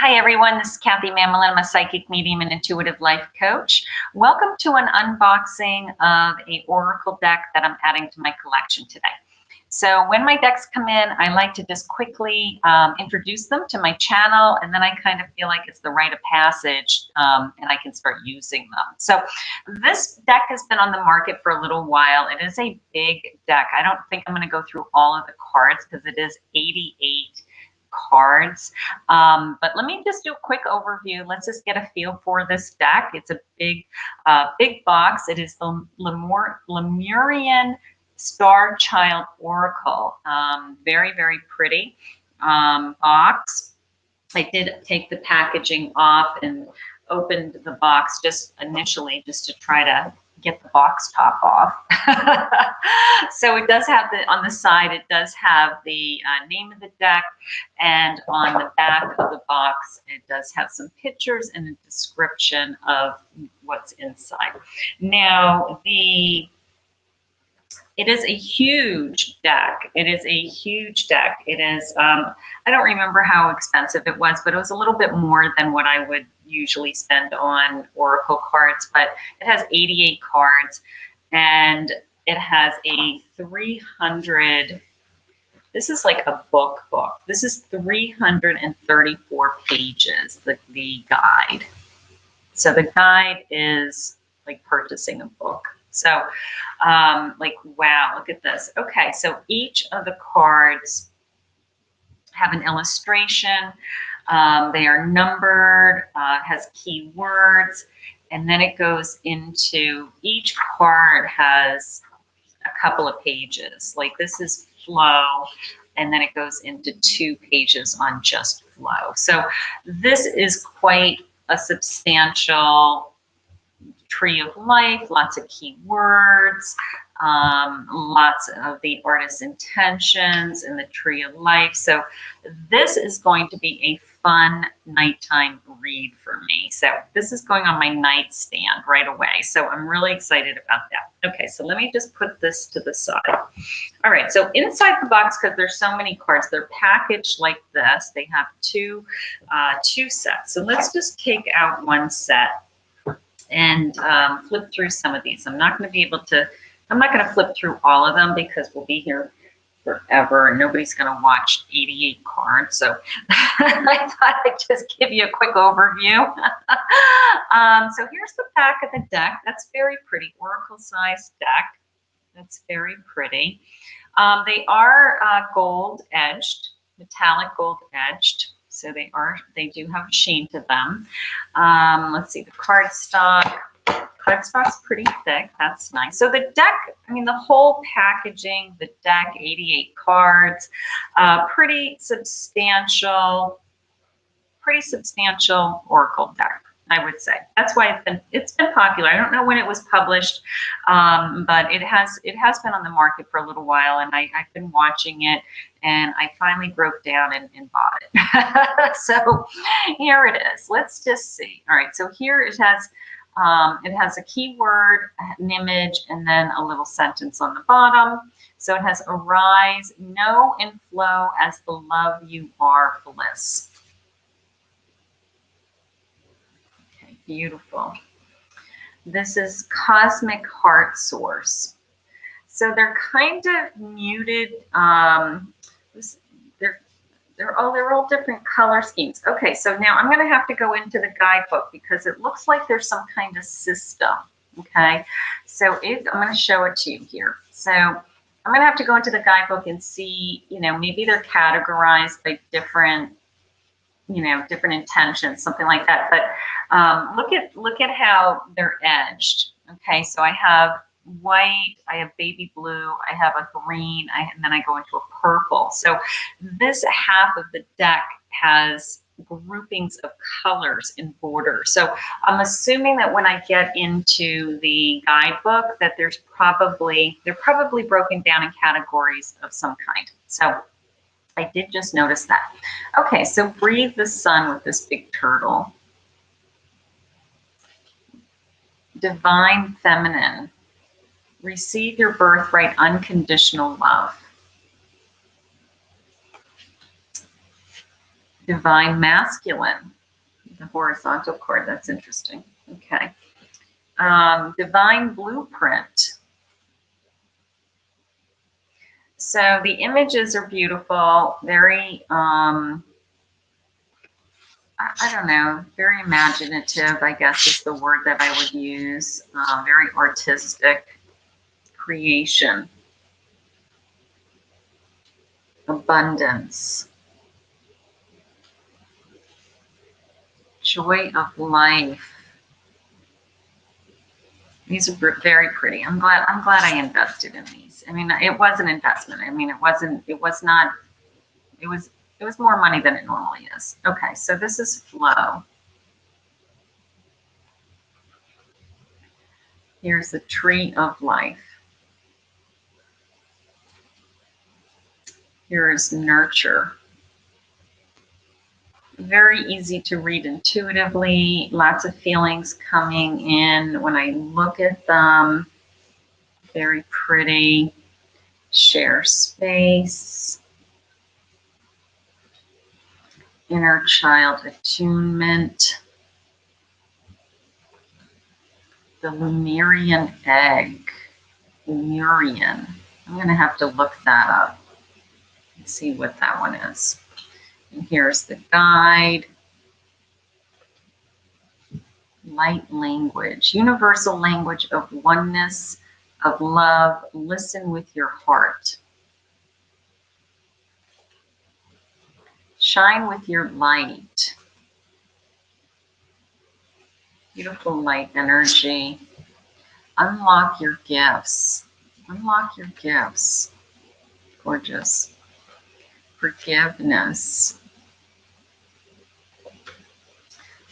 Hi everyone, this is Kathy Mamolen. I'm a psychic medium and intuitive life coach. Welcome to an unboxing of an oracle deck that I'm adding to my collection today. So when my decks come in, I like to just quickly introduce them to my channel, and then I kind of feel like it's the rite of passage and I can start using them. So this deck has been on the market for a little while. It is a big deck. I don't think I'm going to go through all of the cards because it is 88 cards. But let me just do a quick overview. Let's just get a feel for this deck. It's a big box. It is the Lemurian Starchild Oracle. Very, very pretty box. I did take the packaging off and opened the box just initially just to try to get the box top off. So it does have on the side, it does have the name of the deck, and on the back of the box, it does have some pictures and a description of what's inside. Now, it is a huge deck. It is a huge deck. It is, I don't remember how expensive it was, but it was a little bit more than what I would usually spend on oracle cards. But it has 88 cards, and it has a 300, this is like a book. This is 334 pages, the guide. So the guide is like purchasing a book. So like, wow, look at this. Okay, so each of the cards have an illustration. They are numbered, has keywords, and then it goes into, each card has a couple of pages. Like this is flow, and then it goes into 2 pages on just flow. So this is quite a substantial tree of life, lots of keywords, lots of the artist's intentions in the tree of life. So this is going to be a fun nighttime read for me. So this is going on my nightstand right away. So I'm really excited about that. Okay, so let me just put this to the side. All right, so inside the box, because there's so many cards, they're packaged like this. They have two sets. So let's just take out one set and flip through some of these. I'm not going to flip through all of them because we'll be here forever and nobody's going to watch 88 cards. So I thought I'd just give you a quick overview. So here's the back of the deck. That's very pretty, oracle size deck. That's very pretty. They are gold edged, metallic gold edged. So they do have a sheen to them. Let's see, the cardstock. Cardstock's pretty thick. That's nice. So the deck, I mean, the whole packaging, the deck, 88 cards, pretty substantial oracle deck, I would say. That's why it's been popular. I don't know when it was published, but it has been on the market for a little while, and I've been watching it, and I finally broke down and bought it. So here it is. Let's just see. All right, so here it has a keyword, an image, and then a little sentence on the bottom. So it has arise, know and flow as the love you are, bliss. Okay, beautiful. This is cosmic heart source. So they're kind of muted. They're all different color schemes. Okay, so now I'm going to have to go into the guidebook because it looks like there's some kind of system. Okay, so I'm going to show it to you here. So I'm going to have to go into the guidebook and see, maybe they're categorized by different intentions, something like that. But look at how they're edged. Okay, so I have white, I have baby blue, I have a green, and then I go into a purple. So this half of the deck has groupings of colors in border. So I'm assuming that when I get into the guidebook that they're probably broken down in categories of some kind. So I did just notice that. Okay, so breathe the sun with this big turtle. Divine feminine. Receive your birthright unconditional love. Divine Masculine, the horizontal card. That's interesting. Okay. Divine Blueprint. So the images are beautiful, very, I don't know, very imaginative, I guess is the word that I would use. Very artistic creation. Abundance. Joy of life. These are very pretty. I'm glad I invested in these. I mean, it was an investment. I mean, it was more money than it normally is. Okay, so this is flow. Here's the tree of life. Here's nurture. Very easy to read intuitively. Lots of feelings coming in when I look at them. Very pretty. Share space. Inner child attunement. The Lemurian egg. Lemurian. I'm going to have to look that up and see what that one is. And here's the guide. Light language. Universal language of oneness, of love. Listen with your heart. Shine with your light. Beautiful light energy. Unlock your gifts. Unlock your gifts. Gorgeous. Forgiveness.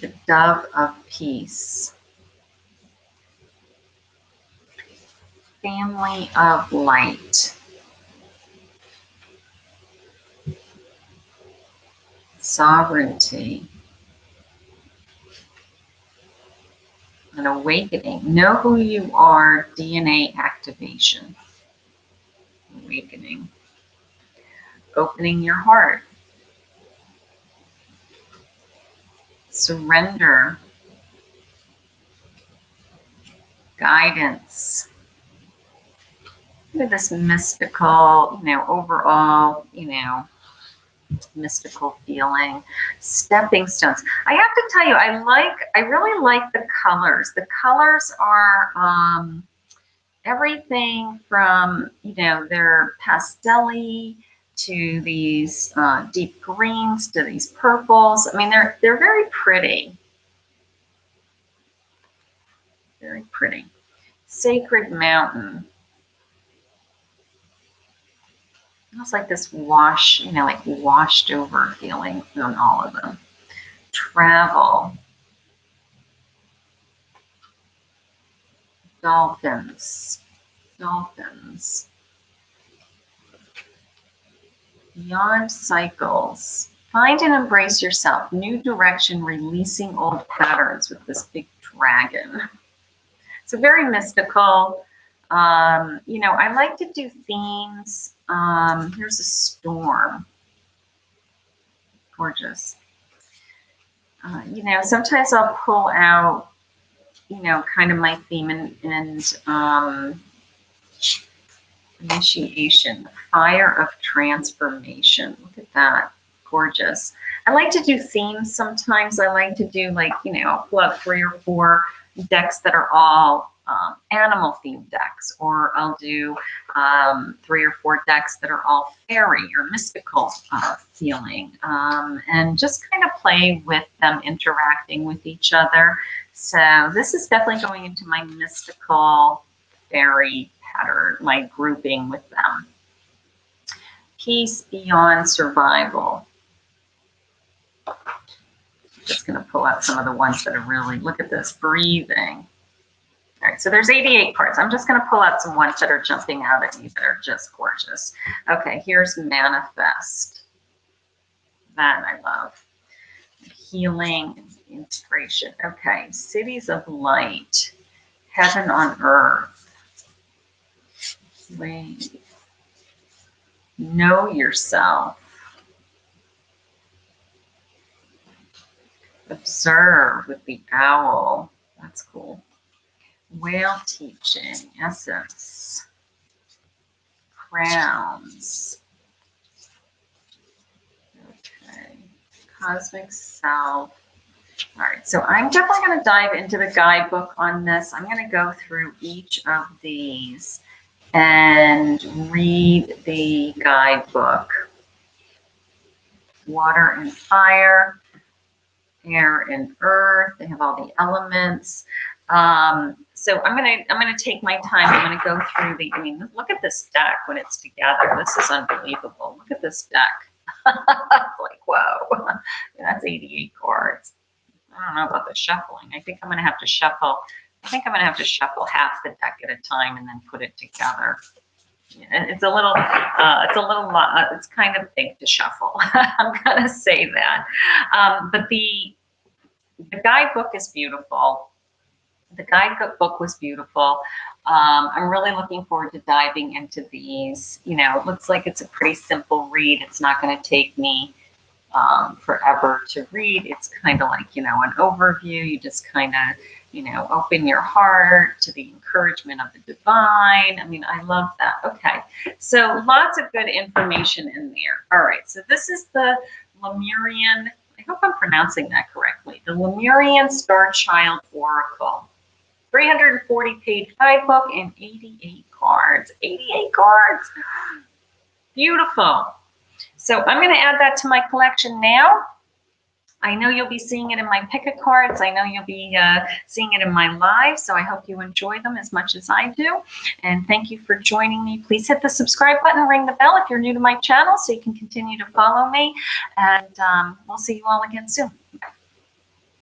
The dove of peace. Family of light. Sovereignty. An awakening. Know who you are. DNA activation. Awakening. Opening your heart. Surrender. Guidance. Look at this mystical, overall, mystical feeling. Stepping stones. I have to tell you, I really like the colors. The colors are everything from, they're pastel-y to these deep greens to these purples. I mean, they're very pretty. Very pretty. Sacred mountain. Almost like this like washed over feeling on all of them. Travel. Dolphins. Dolphins. Beyond cycles. Find and embrace yourself. New direction, releasing old patterns with this big dragon. So very mystical. I like to do themes. Here's a storm. Gorgeous. Sometimes I'll pull out, kind of my theme and initiation, the fire of transformation. Look at that. Gorgeous. I like to do themes sometimes. I like to do I'll pull out 3 or 4 decks that are all animal themed decks, or I'll do 3 or 4 decks that are all fairy or mystical feeling, and just kind of play with them interacting with each other. So this is definitely going into my mystical fairy pattern, my grouping with them. Peace beyond survival. I'm just going to pull out some of the ones that are really, look at this, breathing. All right, so there's 88 cards. I'm just going to pull out some ones that are jumping out at me that are just gorgeous. Okay, here's manifest. That I love. Healing, inspiration. Okay, cities of light, heaven on earth. Wait. Know yourself. Observe with the owl. That's cool. Whale teaching. Essence. Crowns. Okay. Cosmic self. All right, so I'm definitely going to dive into the guidebook on this. I'm going to go through each of these and read the guidebook. Water and fire, air and earth. They have all the elements. So I'm gonna take my time. I'm gonna go through the. I mean, look at this deck when it's together. This is unbelievable. Look at this deck. Like, whoa, that's 88 cards. I don't know about the shuffling. I think I'm gonna have to shuffle. I think I'm gonna have to shuffle half the deck at a time and then put it together. It's a little, it's kind of big to shuffle. I'm gonna say that, but the guidebook is beautiful. The guidebook was beautiful. I'm really looking forward to diving into these. You know, it looks like it's a pretty simple read. It's not going to take me forever to read. It's kind of like, you know, an overview. You just kind of, you know, open your heart to the encouragement of the divine. I mean, I love that. Okay, so lots of good information in there. All right, so this is the Lemurian, I hope I'm pronouncing that correctly, the Lemurian Starchild Oracle. 340-page guidebook and 88 cards. 88 cards. Beautiful. So I'm going to add that to my collection now. I know you'll be seeing it in my pick-a cards. I know you'll be seeing it in my live, so I hope you enjoy them as much as I do. And thank you for joining me. Please hit the subscribe button, ring the bell if you're new to my channel so you can continue to follow me. And we'll see you all again soon.